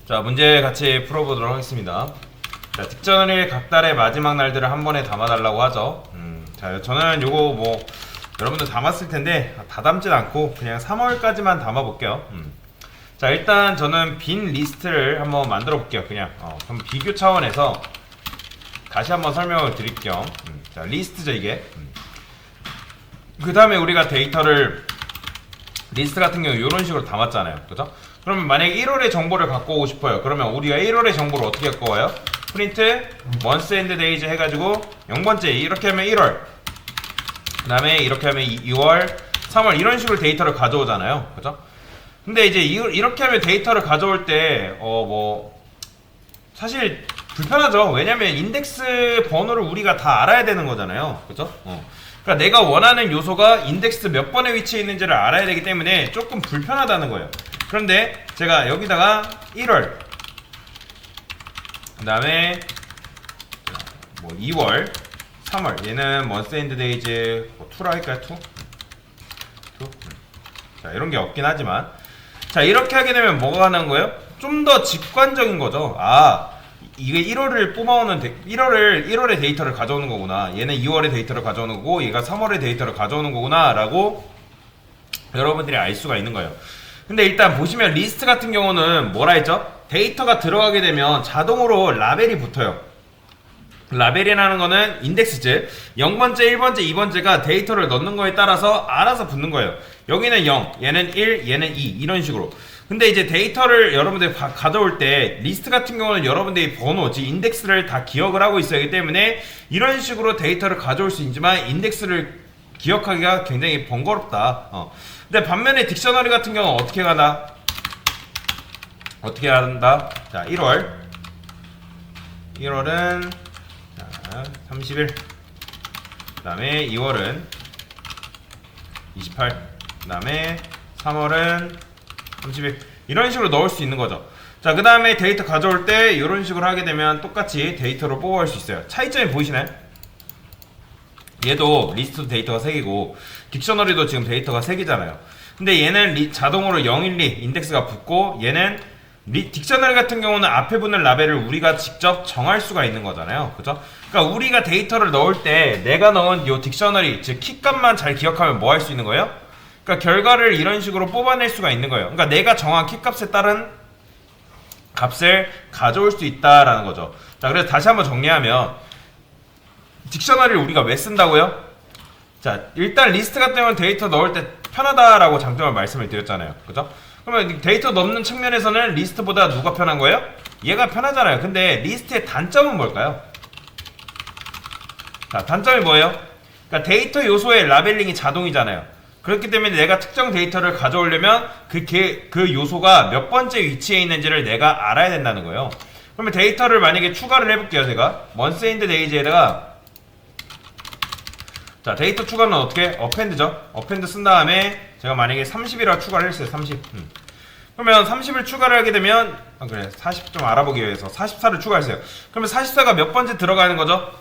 자, 문제 같이 풀어보도록 하겠습니다. 자, 딕셔너리 각 달의 마지막 날들을 한 번에 담아달라고 하죠. 자, 저는 요거 뭐 여러분들 담았을 텐데 다 담진 않고 그냥 3월까지만 담아볼게요. 자, 일단 저는 빈 리스트를 한번 만들어 볼게요. 그냥 그럼 비교 차원에서 다시 한번 설명을 드릴게요. 자, 리스트죠 이게. 그 다음에 우리가 데이터를 리스트 같은 경우 이런 식으로 담았잖아요. 그죠? 그러면 만약에 1월의 정보를 갖고 오고 싶어요. 그러면 우리가 1월의 정보를 어떻게 갖고 와요? 프린트 months and days 해가지고 0번째 이렇게 하면 1월, 그 다음에 이렇게 하면 2월, 3월 이런 식으로 데이터를 가져오잖아요. 그죠? 근데 이제 이렇게 하면 데이터를 가져올 때 뭐 사실 불편하죠. 왜냐면 인덱스 번호를 우리가 다 알아야 되는 거잖아요. 그죠? 그러니까 내가 원하는 요소가 인덱스 몇 번에 위치해 있는지를 알아야 되기 때문에 조금 불편하다는 거예요. 그런데 제가 여기다가 1월, 그 다음에 뭐 2월, 3월 얘는 months and days 뭐 2라 할까요? 2? 자, 이런 게 없긴 하지만 자, 이렇게 하게 되면 뭐가 가능한 거예요? 좀 더 직관적인 거죠. 이게 1월을 뽑아오는 1월의 데이터를 가져오는 거구나. 얘는 2월의 데이터를 가져오는 거고 얘가 3월의 데이터를 가져오는 거구나 라고 여러분들이 알 수가 있는 거예요. 근데 일단 보시면 리스트 같은 경우는 뭐라 했죠? 데이터가 들어가게 되면 자동으로 라벨이 붙어요. 라벨이라는 거는 인덱스즈 0번째, 1번째, 2번째가 데이터를 넣는 거에 따라서 알아서 붙는 거예요. 여기는 0, 얘는 1, 얘는 2 이런 식으로. 근데 이제 데이터를 여러분들이 가져올 때 리스트 같은 경우는 여러분들이 번호, 즉 인덱스를 다 기억을 하고 있어야 하기 때문에 이런 식으로 데이터를 가져올 수 있지만 인덱스를 기억하기가 굉장히 번거롭다. 근데 반면에 딕셔너리 같은 경우는 어떻게 간다? 어떻게 한다? 자, 1월은 자, 30일, 그 다음에 2월은 28, 그 다음에 3월은 30일 이런 식으로 넣을 수 있는 거죠. 자, 그 다음에 데이터 가져올 때 이런 식으로 하게 되면 똑같이 데이터로 뽑아올 수 있어요. 차이점이 보이시나요? 얘도 리스트 데이터가 3개고 딕셔너리도 지금 데이터가 3개잖아요. 근데 얘는 자동으로 0, 1, 2 인덱스가 붙고 얘는 딕셔너리 같은 경우는 앞에 붙는 라벨을 우리가 직접 정할 수가 있는 거잖아요. 그죠? 그러니까 우리가 데이터를 넣을 때 내가 넣은 요 딕셔너리 즉 키값만 잘 기억하면 뭐 할 수 있는 거예요? 그러니까 결과를 이런 식으로 뽑아낼 수가 있는 거예요. 그러니까 내가 정한 키값에 따른 값을 가져올 수 있다라는 거죠. 자, 그래서 다시 한번 정리하면 딕셔너리를 우리가 왜 쓴다고요? 자, 일단 리스트 같은 경우는 데이터 넣을 때 편하다라고 장점을 말씀을 드렸잖아요. 그죠? 그러면 데이터 넣는 측면에서는 리스트보다 누가 편한 거예요? 얘가 편하잖아요. 근데 리스트의 단점은 뭘까요? 자, 단점이 뭐예요? 그러니까 데이터 요소의 라벨링이 자동이잖아요. 그렇기 때문에 내가 특정 데이터를 가져오려면 그 요소가 몇 번째 위치에 있는지를 내가 알아야 된다는 거예요. 그러면 데이터를 만약에 추가를 해볼게요. 제가 months and days에다가 자, 데이터 추가는 어떻게? 어펜드죠. 어펜드 쓴 다음에 제가 만약에 30이라 추가를 했어요. 30. 그러면 30을 추가를 하게 되면 그래 40 좀 알아보기 위해서 44를 추가했어요. 그러면 44가 몇 번째 들어가는 거죠?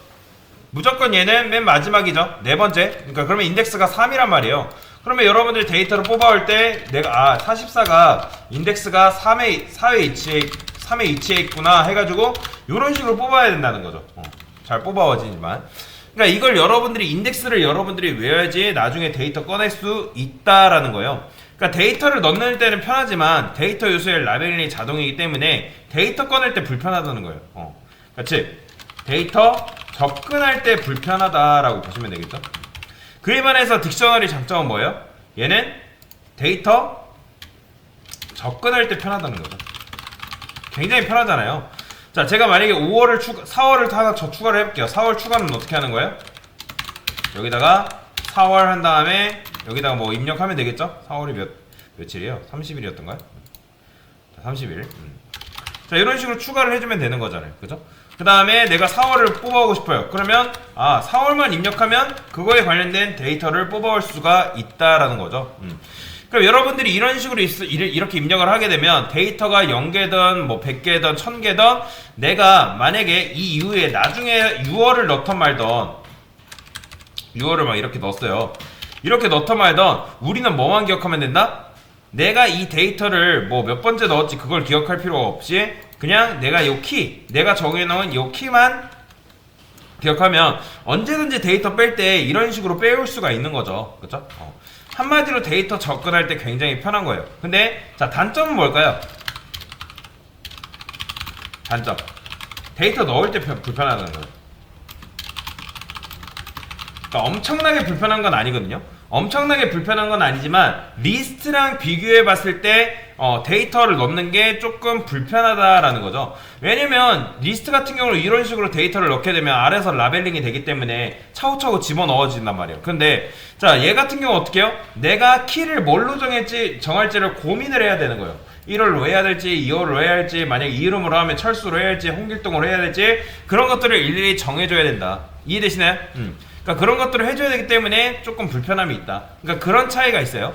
무조건 얘는 맨 마지막이죠. 네 번째. 그러니까 그러면 인덱스가 3이란 말이에요. 그러면 여러분들이 데이터를 뽑아올 때 내가 44가 인덱스가 3에 위치해 있구나 해가지고 이런 식으로 뽑아야 된다는 거죠. 잘 뽑아오지만 그러니까 이걸 여러분들이 인덱스를 여러분들이 외워야지 나중에 데이터 꺼낼 수 있다라는 거예요. 그러니까 데이터를 넣는 때는 편하지만 데이터 요소의 라벨링이 자동이기 때문에 데이터 꺼낼 때 불편하다는 거예요. 그렇지? 데이터 접근할 때 불편하다라고 보시면 되겠죠. 그에 반해서 딕셔너리 장점은 뭐예요? 얘는 데이터 접근할 때 편하다는 거죠. 굉장히 편하잖아요. 자, 제가 만약에 4월을 하나 더 추가를 해볼게요. 4월 추가는 어떻게 하는 거예요? 여기다가 4월 한 다음에 여기다가 뭐 입력하면 되겠죠? 4월이 며칠이에요? 30일이었던가요? 자, 30일. 자, 이런 식으로 추가를 해주면 되는 거잖아요. 그죠? 그 다음에 내가 4월을 뽑아오고 싶어요. 그러면 4월만 입력하면 그거에 관련된 데이터를 뽑아올 수가 있다라는 거죠. 그럼 여러분들이 이런 식으로 이렇게 입력을 하게 되면 데이터가 0개든 뭐 100개든 1000개든 내가 만약에 이 이후에 나중에 6월을 넣던 말던 6월을 막 이렇게 넣었어요. 이렇게 넣던 말던 우리는 뭐만 기억하면 된다? 내가 이 데이터를 뭐 몇 번째 넣었지 그걸 기억할 필요가 없이 그냥 내가 요 키, 내가 정해놓은 요 키만 기억하면 언제든지 데이터 뺄 때 이런 식으로 빼올 수가 있는 거죠. 그쵸? 한마디로 데이터 접근할 때 굉장히 편한 거예요. 근데 자, 단점은 뭘까요? 단점, 데이터 넣을 때 불편하다는 거예요. 그러니까 엄청나게 불편한 건 아니거든요. 엄청나게 불편한 건 아니지만 리스트랑 비교해 봤을 때 데이터를 넣는 게 조금 불편하다라는 거죠. 왜냐면 리스트 같은 경우는 이런 식으로 데이터를 넣게 되면 아래서 라벨링이 되기 때문에 차후차후 집어넣어진단 말이에요. 근데 자, 얘 같은 경우 어떻게 해요? 내가 키를 뭘로 정할지를 고민을 해야 되는 거예요. 1월로 해야 될지 2월로 해야 할지, 만약 이 이름으로 하면 철수로 해야 할지 홍길동으로 해야 될지, 그런 것들을 일일이 정해줘야 된다. 이해되시나요? 그러니까 그런 것들을 해줘야 되기 때문에 조금 불편함이 있다. 그러니까 그런 차이가 있어요.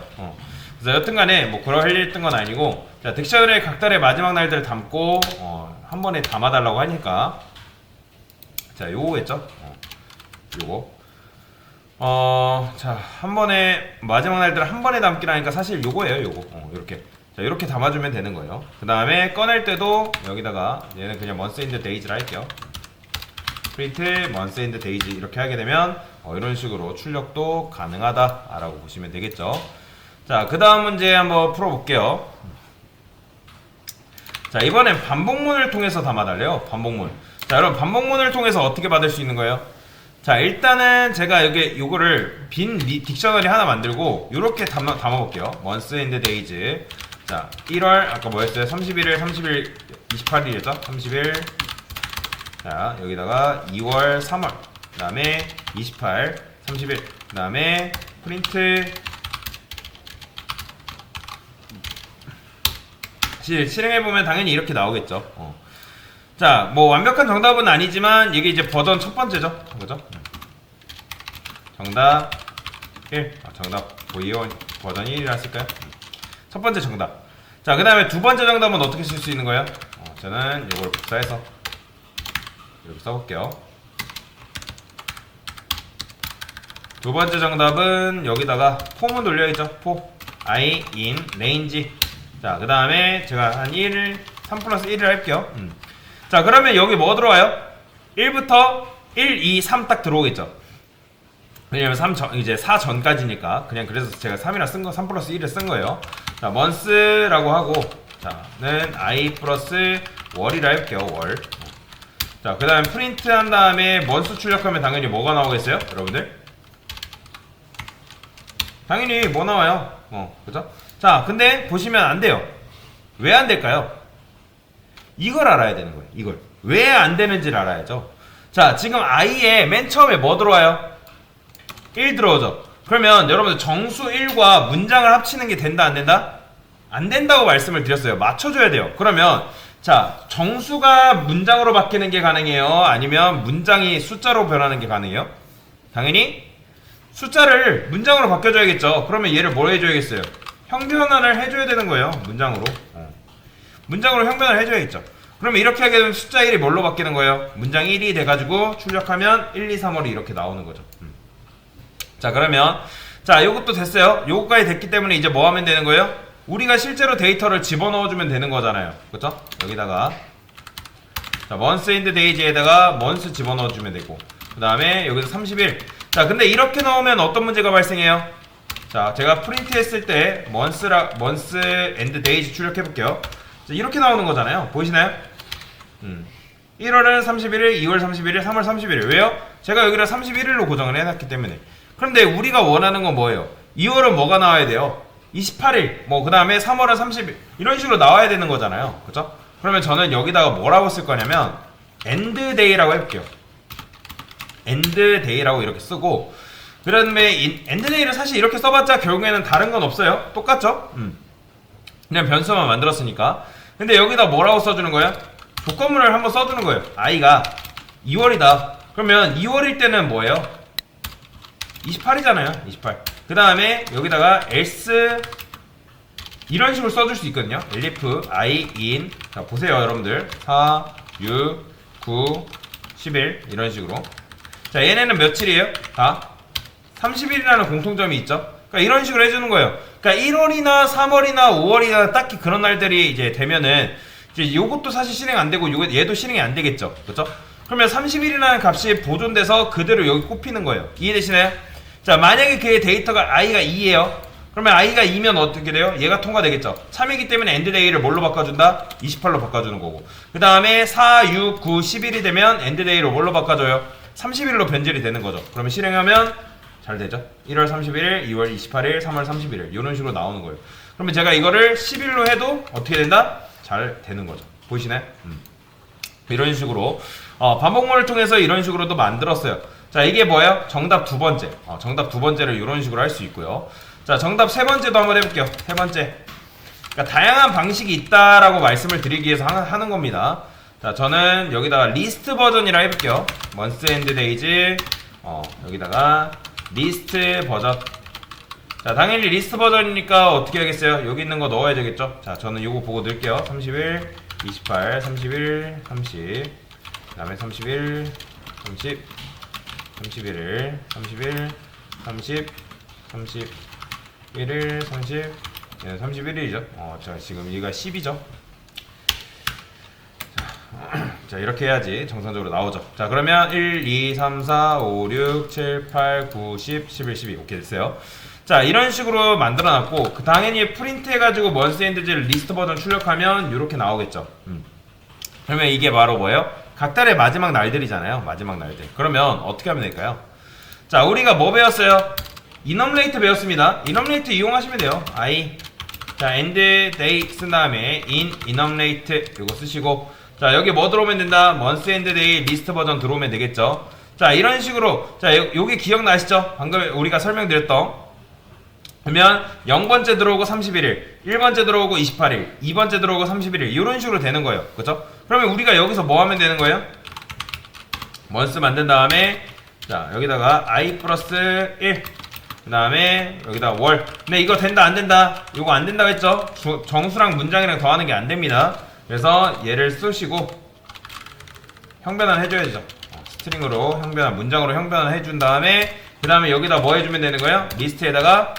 그래서 여튼간에 뭐 그러했던 건 아니고, 자, 딕셔너리의 각 달의 마지막 날들을 담고 한 번에 담아달라고 하니까, 자, 요거겠죠? 요거. 자, 한 번에 마지막 날들을 한 번에 담기라 하니까 사실 요거예요. 요거. 이렇게. 자, 이렇게 담아주면 되는 거예요. 그 다음에 꺼낼 때도 여기다가 얘는 그냥 months in the days라 할게요. 프린트 months in the days 이렇게 하게 되면 이런 식으로 출력도 가능하다라고 보시면 되겠죠. 자, 그 다음 문제 한번 풀어볼게요. 자, 이번엔 반복문을 통해서 담아달래요. 반복문. 자, 여러분 반복문을 통해서 어떻게 받을 수 있는 거예요? 자, 일단은 제가 여기 요거를 빈 딕셔너리 하나 만들고 요렇게 담아볼게요. months in the days. 자, 1월 아까 뭐였어요? 31일, 30일, 28일이었죠? 30일. 자, 여기다가 2월, 3월, 그 다음에 28, 30일, 그 다음에 프린트. 실행해보면 당연히 이렇게 나오겠죠. 자, 뭐 완벽한 정답은 아니지만 이게 이제 버전 첫 번째죠. 그죠? 정답 1. 정답 버전 1이라 쓸까요? 첫 번째 정답. 자, 그 다음에 두 번째 정답은 어떻게 쓸 수 있는 거예요? 저는 이걸 복사해서 이렇게 써볼게요. 두 번째 정답은 여기다가 폼은 돌려야죠. I in range. 자, 그 다음에 제가 한 3 플러스 1을 할게요. 자, 그러면 여기 뭐 들어와요? 1부터 1, 2, 3 딱 들어오겠죠. 왜냐면 이제 4 전까지니까 그냥 그래서 제가 3이라 쓴 거, 3 플러스 1을 쓴 거예요. 자, months라고 하고, 자는 I 플러스 월이라 할게요. 월. 자, 그 다음에 프린트 한 다음에 month 출력하면 당연히 뭐가 나오겠어요? 여러분들? 당연히 뭐 나와요? 그죠? 자, 근데 보시면 안 돼요. 왜 안 될까요? 이걸 알아야 되는 거예요. 이걸. 왜 안 되는지를 알아야죠. 자, 지금 I에 맨 처음에 뭐 들어와요? 1 들어오죠. 그러면 여러분들 정수 1과 문장을 합치는 게 된다 안 된다? 안 된다고 말씀을 드렸어요. 맞춰줘야 돼요. 그러면 자, 정수가 문장으로 바뀌는 게 가능해요? 아니면 문장이 숫자로 변하는 게 가능해요? 당연히 숫자를 문장으로 바뀌어줘야겠죠. 그러면 얘를 뭘 해줘야겠어요? 형변환을 해줘야 되는 거예요. 문장으로. 문장으로 형변을 해줘야겠죠. 그러면 이렇게 하게 되면 숫자 1이 뭘로 바뀌는 거예요? 문장 1이 돼가지고 출력하면 1, 2, 3월이 이렇게 나오는 거죠. 자, 그러면 자, 요것도 됐어요. 요거까지 됐기 때문에 이제 뭐 하면 되는 거예요? 우리가 실제로 데이터를 집어넣어주면 되는 거잖아요. 그쵸? 여기다가 자, months in the days에다가 months 집어넣어주면 되고, 그 다음에 여기서 30일. 자, 근데 이렇게 넣으면 어떤 문제가 발생해요? 자, 제가 프린트 했을 때 months and days 출력해볼게요. 자, 이렇게 나오는 거잖아요. 보이시나요? 1월은 31일, 2월 31일, 3월 31일. 왜요? 제가 여기를 31일로 고정을 해놨기 때문에. 그런데 우리가 원하는 건 뭐예요? 2월은 뭐가 나와야 돼요? 28일, 뭐 그 다음에 3월은 30일 이런 식으로 나와야 되는 거잖아요. 그쵸? 그러면 저는 여기다가 뭐라고 쓸 거냐면 end day라고 해볼게요. end day라고 이렇게 쓰고, 그 다음에 end day를 사실 이렇게 써봤자 결국에는 다른 건 없어요. 똑같죠? 그냥 변수만 만들었으니까. 근데 여기다 뭐라고 써주는 거예요? 조건문을 한번 써주는 거예요. i가 2월이다. 그러면 2월일 때는 뭐예요? 28이잖아요. 28. 그 다음에 여기다가 else 이런 식으로 써줄 수 있거든요. elif I in. 자, 보세요 여러분들. 4, 6, 9, 11 이런 식으로. 자, 얘네는 며칠이에요? 다 30일이라는 공통점이 있죠. 그러니까 이런 식으로 해주는 거예요. 그러니까 1월이나 3월이나 5월이나 딱히 그런 날들이 이제 되면은 이제 요것도 사실 실행 안 되고 얘도 실행이 안 되겠죠. 그렇죠? 그러면 30일이라는 값이 보존돼서 그대로 여기 꼽히는 거예요. 이해되시나요? 자, 만약에 그의 데이터가 i가 2예요. 그러면 i가 2면 어떻게 돼요? 얘가 통과되겠죠. 3이기 때문에 엔드데이를 뭘로 바꿔준다? 28로 바꿔주는 거고. 그 다음에 4, 6, 9, 10일이 되면 엔드데이를 뭘로 바꿔줘요? 30일로 변질이 되는 거죠. 그러면 실행하면 잘 되죠. 1월 31일, 2월 28일, 3월 31일 이런 식으로 나오는 거예요. 그러면 제가 이거를 10일로 해도 어떻게 된다? 잘 되는 거죠. 보이시나요? 이런 식으로 반복문을 통해서 이런 식으로도 만들었어요. 자, 이게 뭐예요? 정답 두 번째. 정답 두 번째를 이런 식으로 할 수 있고요. 자, 정답 세 번째도 한번 해볼게요. 세 번째. 그러니까 다양한 방식이 있다라고 말씀을 드리기 위해서 하는 겁니다. 자, 저는 여기다가 리스트 버전이라 해볼게요. months and days. 여기다가 리스트 버전. 자, 당연히 리스트 버전이니까 어떻게 하겠어요? 여기 있는 거 넣어야 되겠죠? 자, 저는 요거 보고 넣을게요. 30일, 28, 30일, 30. 그 다음에 30일, 30, 31일, 30일, 30, 31일, 30, 31일이죠. 자, 지금 얘가 10이죠. 자, 이렇게 해야지 정상적으로 나오죠. 자, 그러면 1, 2, 3, 4, 5, 6, 7, 8, 9, 10, 11, 12 오케이 됐어요. 자, 이런 식으로 만들어놨고 그 당연히 프린트 해가지고 months and days 리스트 버전 출력하면 이렇게 나오겠죠. 그러면 이게 바로 뭐예요? 각 달의 마지막 날들이잖아요. 마지막 날들. 그러면 어떻게 하면 될까요? 자, 우리가 뭐 배웠어요? 이넘레이트 배웠습니다. 이넘레이트 이용하시면 돼요. i. 자, end day 쓴 다음에 in 이넘레이트 이거 쓰시고 자, 여기 뭐 들어오면 된다? months and day 리스트 버전 들어오면 되겠죠. 자, 이런 식으로 자, 여기 기억나시죠? 방금 우리가 설명드렸던 그러면 0번째 들어오고 31일, 1번째 들어오고 28일, 2번째 들어오고 31일 이런 식으로 되는 거예요. 그렇죠? 그러면 우리가 여기서 뭐 하면 되는 거예요? months 만든 다음에 자, 여기다가 i 플러스 1 그 다음에 여기다 월. 근데 이거 된다 안 된다? 이거 안 된다고 했죠? 정수랑 문장이랑 더하는 게 안 됩니다. 그래서 얘를 쓰시고 형변환 해줘야죠. 스트링으로 형변환, 문장으로 형변환 해준 다음에 그 다음에 여기다 뭐 해주면 되는 거예요? 리스트에다가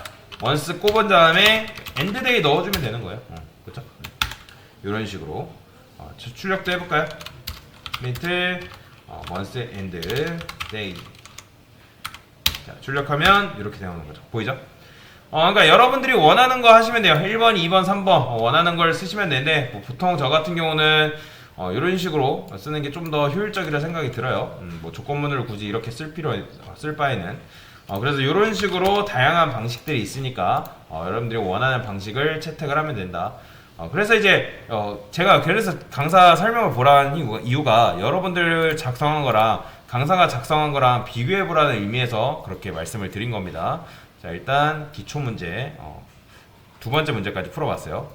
once 꼽은 다음에 end day 넣어주면 되는 거예요. 그렇죠? 이런 식으로 출력도 해볼까요? 프린트 once and day. 자, 출력하면 이렇게 나오는 거죠. 보이죠? 그러니까 여러분들이 원하는 거 하시면 돼요. 1번, 2번, 3번 원하는 걸 쓰시면 되는데 뭐 보통 저 같은 경우는 이런 식으로 쓰는 게 좀 더 효율적이라 생각이 들어요. 뭐 조건문을 굳이 이렇게 쓸 바에는 그래서 이런 식으로 다양한 방식들이 있으니까 여러분들이 원하는 방식을 채택을 하면 된다. 그래서 이제 제가 그래서 강사 설명을 보라는 이유가 여러분들 작성한 거랑 강사가 작성한 거랑 비교해 보라는 의미에서 그렇게 말씀을 드린 겁니다. 자, 일단 기초 문제 두 번째 문제까지 풀어봤어요.